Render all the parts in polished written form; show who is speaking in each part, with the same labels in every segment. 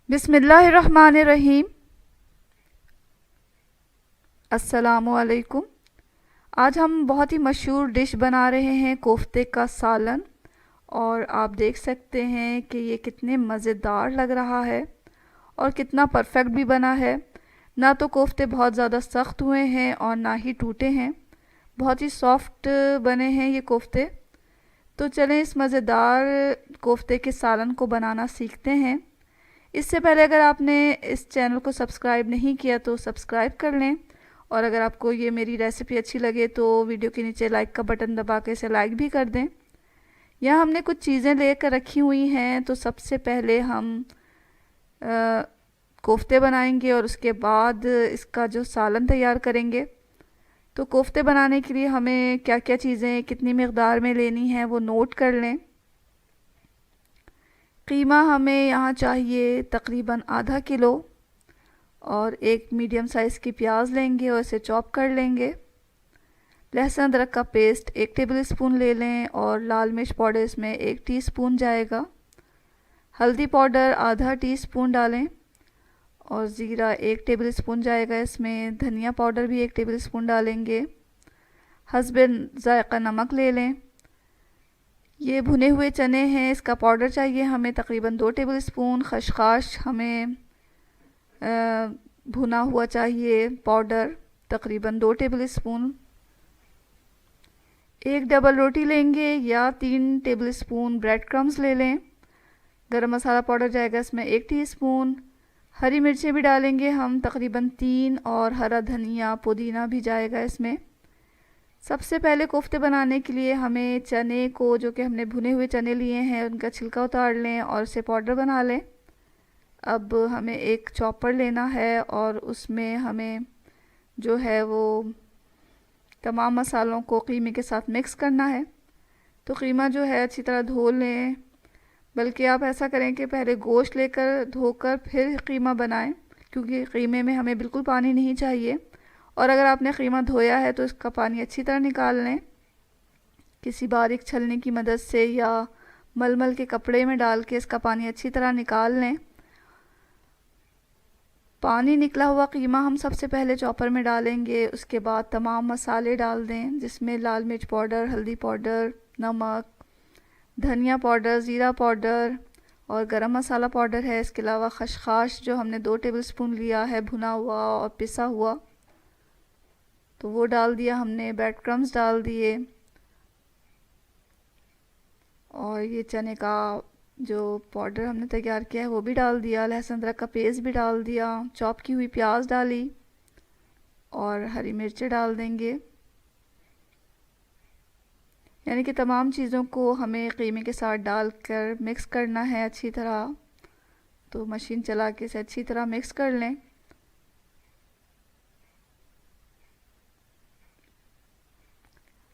Speaker 1: बिस्मिल्लाहिर्रहमानिर्रहीम। अस्सलामुअलैकुम। आज हम बहुत ही मशहूर डिश बना रहे हैं, कोफ्ते का सालन। और आप देख सकते हैं कि ये कितने मज़ेदार लग रहा है और कितना परफेक्ट भी बना है। ना तो कोफ्ते बहुत ज़्यादा सख्त हुए हैं और ना ही टूटे हैं, बहुत ही सॉफ्ट बने हैं ये कोफ्ते। तो चलें इस मज़ेदार कोफ्ते के सालन को बनाना सीखते हैं। इससे पहले अगर आपने इस चैनल को सब्सक्राइब नहीं किया तो सब्सक्राइब कर लें, और अगर आपको ये मेरी रेसिपी अच्छी लगे तो वीडियो के नीचे लाइक का बटन दबा के इसे लाइक भी कर दें। यहाँ हमने कुछ चीज़ें लेकर रखी हुई हैं। तो सबसे पहले हम कोफ्ते बनाएंगे और उसके बाद इसका जो सालन तैयार करेंगे। तो कोफ्ते बनाने के लिए हमें क्या क्या चीज़ें कितनी मकदार में लेनी है वो नोट कर लें। कीमा हमें यहाँ चाहिए तकरीबन आधा किलो, और एक मीडियम साइज़ की प्याज लेंगे और इसे चॉप कर लेंगे। लहसुन अदरक का पेस्ट 1 टेबल स्पून ले लें, और लाल मिर्च पाउडर इसमें 1 टीस्पून जाएगा। हल्दी पाउडर आधा टीस्पून डालें, और ज़ीरा 1 टेबल स्पून जाएगा इसमें। धनिया पाउडर भी 1 टेबल स्पून डालेंगे। हस्बे ज़ायक़ा नमक ले लें। ये भुने हुए चने हैं, इसका पाउडर चाहिए हमें तकरीबन 2 टेबल स्पून। खशखाश हमें भुना हुआ चाहिए पाउडर तकरीबन 2 टेबल स्पून। एक डबल रोटी लेंगे या 3 टेबल स्पून ब्रेड क्रम्स ले लें। गरम मसाला पाउडर जाएगा इसमें 1 टीस्पून। हरी मिर्चें भी डालेंगे हम तकरीबन 3, और हरा धनिया पुदीना भी जाएगा इसमें। सबसे पहले कोफ्ते बनाने के लिए हमें चने को, जो कि हमने भुने हुए चने लिए हैं, उनका छिलका उतार लें और उसे पाउडर बना लें। अब हमें एक चॉपर लेना है और उसमें हमें जो है वो तमाम मसालों को कीमे के साथ मिक्स करना है। तो कीमा जो है अच्छी तरह धो लें, बल्कि आप ऐसा करें कि पहले गोश्त लेकर धोकर फिर कीमा बनाएं, क्योंकि कीमे में हमें बिल्कुल पानी नहीं चाहिए। और अगर आपने कीमा धोया है तो इसका पानी अच्छी तरह निकाल लें, किसी बारीक छलनी की मदद से या मलमल के कपड़े में डाल के इसका पानी अच्छी तरह निकाल लें। पानी निकला हुआ कीमा हम सबसे पहले चॉपर में डालेंगे। उसके बाद तमाम मसाले डाल दें, जिसमें लाल मिर्च पाउडर, हल्दी पाउडर, नमक, धनिया पाउडर, ज़ीरा पाउडर और गरम मसाला पाउडर है। इसके अलावा खशखाश जो हमने 2 टेबल स्पून लिया है भुना हुआ और पिसा हुआ, तो वो डाल दिया हमने। ब्रेड क्रम्स डाल दिए, और ये चने का जो पाउडर हमने तैयार किया है वो भी डाल दिया। लहसुन अदरक का पेस्ट भी डाल दिया। चॉप की हुई प्याज डाली और हरी मिर्चें डाल देंगे। यानी कि तमाम चीज़ों को हमें कीमे के साथ डालकर मिक्स करना है अच्छी तरह। तो मशीन चला के इसे अच्छी तरह मिक्स कर लें।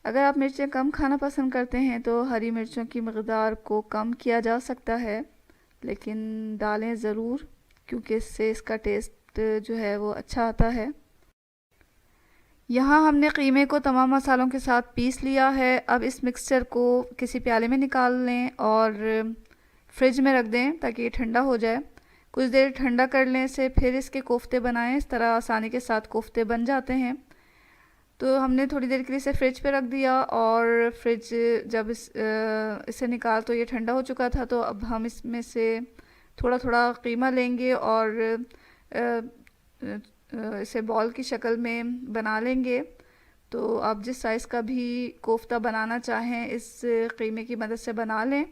Speaker 1: अगर आप मिर्चें कम खाना पसंद करते हैं तो हरी मिर्चों की मकदार को कम किया जा सकता है, लेकिन डालें ज़रूर, क्योंकि इससे इसका टेस्ट जो है वो अच्छा आता है। यहाँ हमने कीमे को तमाम मसालों के साथ पीस लिया है। अब इस मिक्सचर को किसी प्याले में निकाल लें और फ्रिज में रख दें ताकि ये ठंडा हो जाए। कुछ देर ठंडा कर लें से फिर इसके कोफ्ते बनाएं। इस तरह आसानी के साथ कोफ्ते बन जाते हैं। तो हमने थोड़ी देर के लिए इसे फ्रिज पे रख दिया, और फ्रिज जब इसे निकाल तो ये ठंडा हो चुका था। तो अब हम इसमें से थोड़ा थोड़ा कीमा लेंगे और इसे बॉल की शक्ल में बना लेंगे। तो आप जिस साइज़ का भी कोफ्ता बनाना चाहें इस कीमे की मदद से बना लें।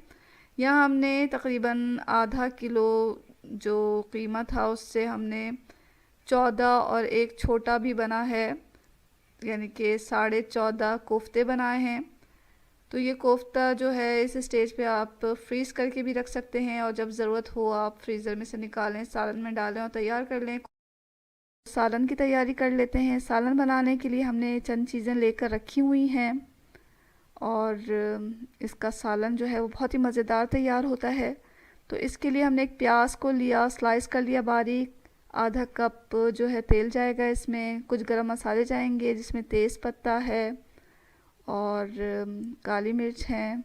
Speaker 1: यहाँ हमने तकरीबन आधा किलो जो कीमा था उससे हमने 14 और एक छोटा भी बना है, यानी कि 14.5 कोफ्ते बनाए हैं। तो ये कोफ्ता जो है इस स्टेज पे आप फ्रीज़ करके भी रख सकते हैं, और जब ज़रूरत हो आप फ्रीज़र में से निकालें, सालन में डालें और तैयार कर लें। सालन की तैयारी कर लेते हैं। सालन बनाने के लिए हमने चंद चीज़ें लेकर रखी हुई हैं, और इसका सालन जो है वो बहुत ही मज़ेदार तैयार होता है। तो इसके लिए हमने एक प्याज को लिया, स्लाइस कर लिया बारीक। आधा कप जो है तेल जाएगा इसमें। कुछ गरम मसाले जाएंगे जिसमें तेज़ पत्ता है और काली मिर्च हैं,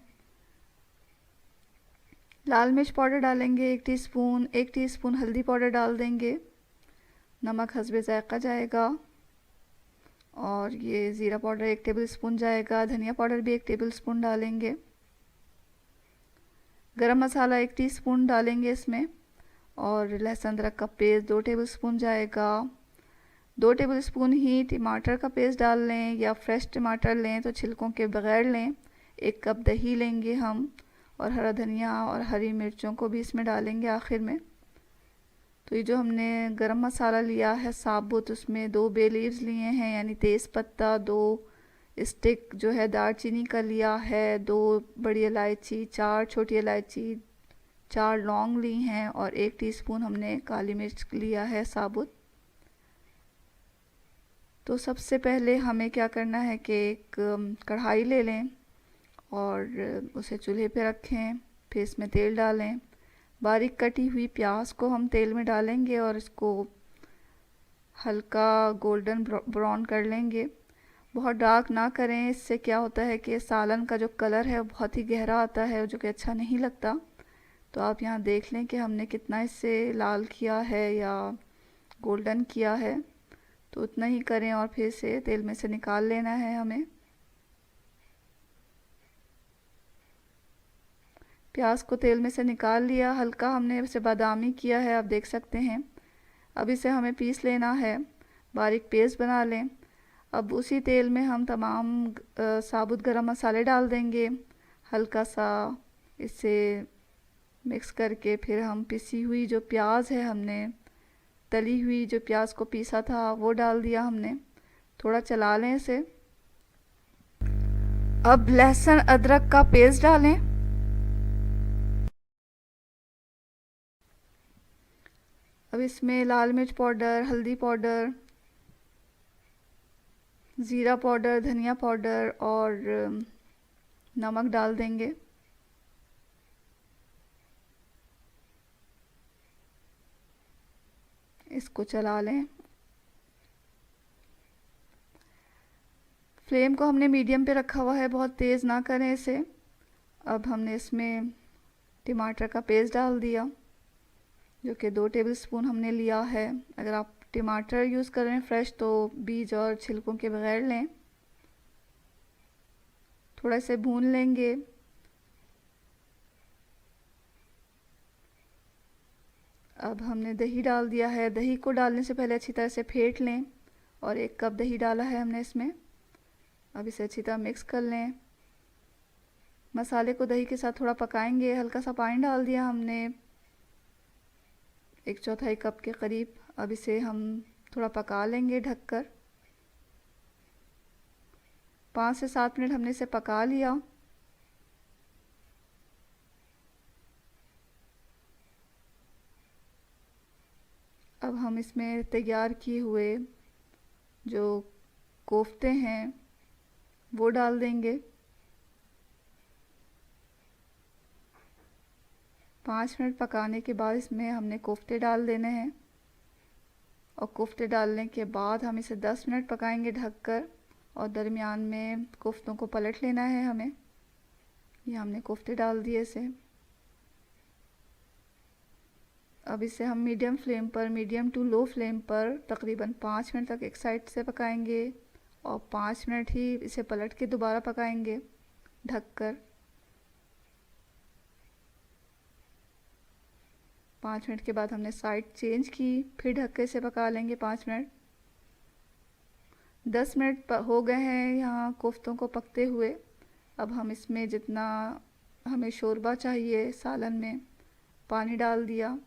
Speaker 1: लाल मिर्च पाउडर डालेंगे 1 टीस्पून, 1 टीस्पून हल्दी पाउडर डाल देंगे, नमक हस्बे ज़ायक़ा जाएगा, और ये ज़ीरा पाउडर 1 टेबलस्पून जाएगा, धनिया पाउडर भी 1 टेबलस्पून डालेंगे, गरम मसाला 1 टीस्पून डालेंगे इसमें, और लहसुन अदरक का पेस्ट 2 टेबलस्पून जाएगा। 2 टेबलस्पून ही टमाटर का पेस्ट डाल लें, या फ्रेश टमाटर लें तो छिलकों के बगैर लें। 1 कप दही लेंगे हम, और हरा धनिया और हरी मिर्चों को भी इसमें डालेंगे आखिर में। तो ये जो हमने गरम मसाला लिया है साबुत, उसमें 2 बे लीव्स लिए हैं, यानी तेज़ पत्ता, 2 स्टिक जो है दालचीनी का लिया है, 2 बड़ी इलायची, 4 छोटी इलायची, 4 लौंग ली हैं, और 1 टीस्पून हमने काली मिर्च लिया है साबुत। तो सबसे पहले हमें क्या करना है कि एक कढ़ाई ले लें और उसे चूल्हे पे रखें, फिर इसमें तेल डालें, बारीक कटी हुई प्याज को हम तेल में डालेंगे और इसको हल्का गोल्डन ब्राउन कर लेंगे। बहुत डार्क ना करें, इससे क्या होता है कि सालन का जो कलर है वो बहुत ही गहरा आता है, जो कि अच्छा नहीं लगता। तो आप यहाँ देख लें कि हमने कितना इससे लाल किया है या गोल्डन किया है, तो उतना ही करें और फिर से तेल में से निकाल लेना है हमें। प्याज को तेल में से निकाल लिया, हल्का हमने इसे बादामी किया है, आप देख सकते हैं। अब इसे हमें पीस लेना है, बारीक पेस्ट बना लें। अब उसी तेल में हम तमाम साबुत गरम मसाले डाल देंगे, हल्का सा इसे मिक्स करके फिर हम पिसी हुई जो प्याज है, हमने तली हुई जो प्याज को पीसा था वो डाल दिया हमने। थोड़ा चला लें इसे। अब लहसुन अदरक का पेस्ट डालें, अब इसमें लाल मिर्च पाउडर, हल्दी पाउडर, ज़ीरा पाउडर, धनिया पाउडर और नमक डाल देंगे। इसको चला लें। फ्लेम को हमने मीडियम पे रखा हुआ है, बहुत तेज़ ना करें इसे। अब हमने इसमें टमाटर का पेस्ट डाल दिया, जो कि 2 टेबलस्पून हमने लिया है। अगर आप टमाटर यूज़ कर रहे हैं फ्रेश तो बीज और छिलकों के बगैर लें। थोड़ा इसे भून लेंगे। अब हमने दही डाल दिया है, दही को डालने से पहले अच्छी तरह से फेंट लें, और 1 कप दही डाला है हमने इसमें। अब इसे अच्छी तरह मिक्स कर लें। मसाले को दही के साथ थोड़ा पकाएंगे, हल्का सा पानी डाल दिया हमने, 1/4 कप के करीब। अब इसे हम थोड़ा पका लेंगे ढककर। 5 से 7 मिनट हमने इसे पका लिया। अब हम इसमें तैयार किए हुए जो कोफ्ते हैं वो डाल देंगे। 5 मिनट पकाने के बाद इसमें हमने कोफ्ते डाल देने हैं, और कोफ्ते डालने के बाद हम इसे 10 मिनट पकाएंगे ढककर, और दरमियान में कोफ्तों को पलट लेना है हमें। ये हमने कोफ्ते डाल दिए इसे। अब इसे हम मीडियम फ्लेम पर, मीडियम टू लो फ्लेम पर तकरीबन 5 मिनट तक एक साइड से पकाएंगे, और 5 मिनट ही इसे पलट के दोबारा पकाएंगे ढककर। 5 मिनट के बाद हमने साइड चेंज की, फिर ढक के इसे पका लेंगे 5 मिनट। 10 मिनट हो गए हैं यहाँ कोफ्तों को पकते हुए। अब हम इसमें जितना हमें शोरबा चाहिए सालन में, पानी डाल दिया।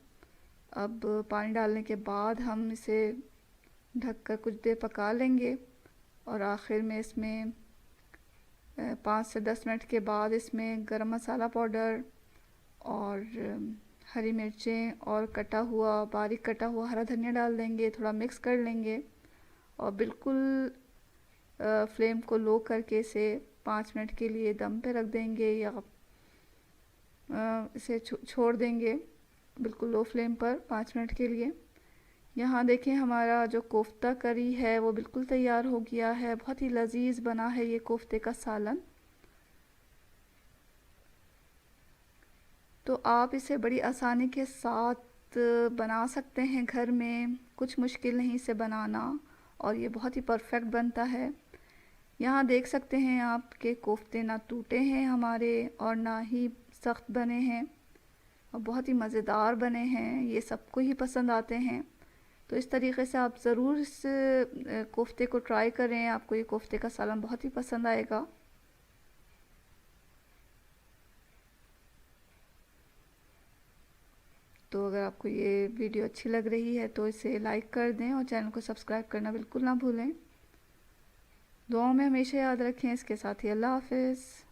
Speaker 1: अब पानी डालने के बाद हम इसे ढककर कुछ देर पका लेंगे, और आखिर में इसमें 5 से 10 मिनट के बाद इसमें गरम मसाला पाउडर और हरी मिर्चें और बारीक कटा हुआ हरा धनिया डाल देंगे। थोड़ा मिक्स कर लेंगे, और बिल्कुल फ्लेम को लो करके इसे 5 मिनट के लिए दम पे रख देंगे, या इसे छोड़ देंगे बिल्कुल लो फ्लेम पर 5 मिनट के लिए। यहाँ देखें हमारा जो कोफ्ता करी है वो बिल्कुल तैयार हो गया है। बहुत ही लजीज बना है ये कोफ्ते का सालन। तो आप इसे बड़ी आसानी के साथ बना सकते हैं घर में, कुछ मुश्किल नहीं इसे बनाना, और ये बहुत ही परफेक्ट बनता है। यहाँ देख सकते हैं आप के कोफ्ते ना टूटे हैं हमारे और ना ही सख्त बने हैं, और बहुत ही मज़ेदार बने हैं, ये सबको ही पसंद आते हैं। तो इस तरीके से आप ज़रूर इस कोफ्ते को ट्राई करें, आपको ये कोफ्ते का सालन बहुत ही पसंद आएगा। तो अगर आपको ये वीडियो अच्छी लग रही है तो इसे लाइक कर दें और चैनल को सब्सक्राइब करना बिल्कुल ना भूलें। दुआओं में हमेशा याद रखें। इसके साथ ही अल्लाह हाफ़िज़।